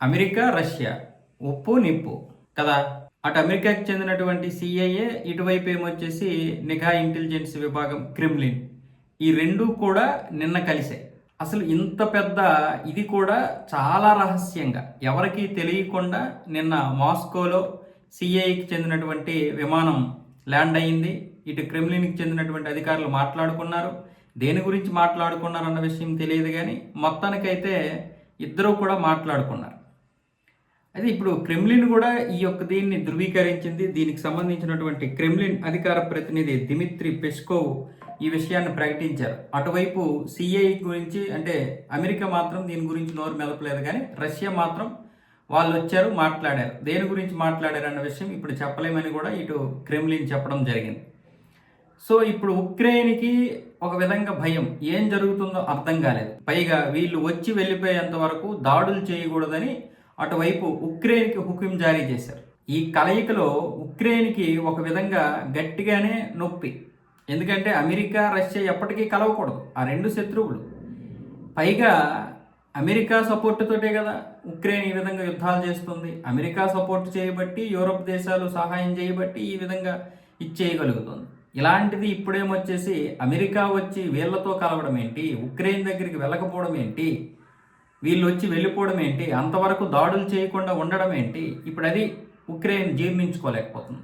America, Russia ఉప్పు, నిప్పు కదా. అటు అమెరికాకి చెందినటువంటి సిఐఏ, ఇటువైపు ఏమొచ్చేసి నిఘా ఇంటెలిజెన్స్ విభాగం క్రెమ్లిన్. ఈ రెండూ కూడా నిన్న కలిసాయి. అసలు ఇంత పెద్ద ఇది కూడా చాలా రహస్యంగా ఎవరికీ తెలియకుండా నిన్న మాస్కోలో సిఐకి చెందినటువంటి విమానం ల్యాండ్ అయ్యింది. ఇటు క్రెమ్లిన్కి చెందినటువంటి అధికారులు మాట్లాడుకున్నారు. దేని గురించి మాట్లాడుకున్నారన్న విషయం తెలియదు, కానీ మొత్తానికైతే ఇద్దరూ కూడా మాట్లాడుకున్నారు. అయితే ఇప్పుడు క్రెమ్లిన్ కూడా ఈ యొక్క దీన్ని ధృవీకరించింది. దీనికి సంబంధించినటువంటి క్రెమ్లిన్ అధికార ప్రతినిధి దిమిత్రి పెస్కోవ్ ఈ విషయాన్ని ప్రకటించారు. అటువైపు సిఐ గురించి అంటే అమెరికా మాత్రం దీని గురించి నోరు మెదపలేదు, కానీ రష్యా మాత్రం వాళ్ళు వచ్చారు, మాట్లాడారు. దేని గురించి మాట్లాడారు అన్న విషయం ఇప్పుడు చెప్పలేమని కూడా ఇటు క్రెమ్లిన్ చెప్పడం జరిగింది. సో ఇప్పుడు ఉక్రెయిన్కి ఒక విధంగా భయం, ఏం జరుగుతుందో అర్థం కాలేదు. పైగా వీళ్ళు వచ్చి వెళ్ళిపోయేంత వరకు దాడులు చేయకూడదని అటువైపు ఉక్రెయిన్కి హుకుం జారీ చేశారు. ఈ కలయికలో ఉక్రెయిన్కి ఒక విధంగా గట్టిగానే నొప్పి. ఎందుకంటే అమెరికా, రష్యా ఎప్పటికీ కలవకూడదు, ఆ రెండు శత్రువులు. పైగా అమెరికా సపోర్టుతోటే కదా ఉక్రెయిన్ ఈ విధంగా యుద్ధాలు చేస్తుంది. అమెరికా సపోర్ట్ చేయబట్టి, యూరోప్ దేశాలు సహాయం చేయబట్టి ఈ విధంగా ఇచ్చేయగలుగుతుంది. ఇలాంటిది ఇప్పుడేమొచ్చేసి అమెరికా వచ్చి వీళ్ళతో కలవడం ఏంటి, ఉక్రెయిన్ దగ్గరికి వెళ్ళకపోవడం ఏంటి, వీళ్ళు వచ్చి వెళ్ళిపోవడం ఏంటి, అంతవరకు దాడులు చేయకుండా ఉండడం ఏంటి, ఇప్పుడు అది ఉక్రెయిన్ జీర్ణించుకోలేకపోతుంది.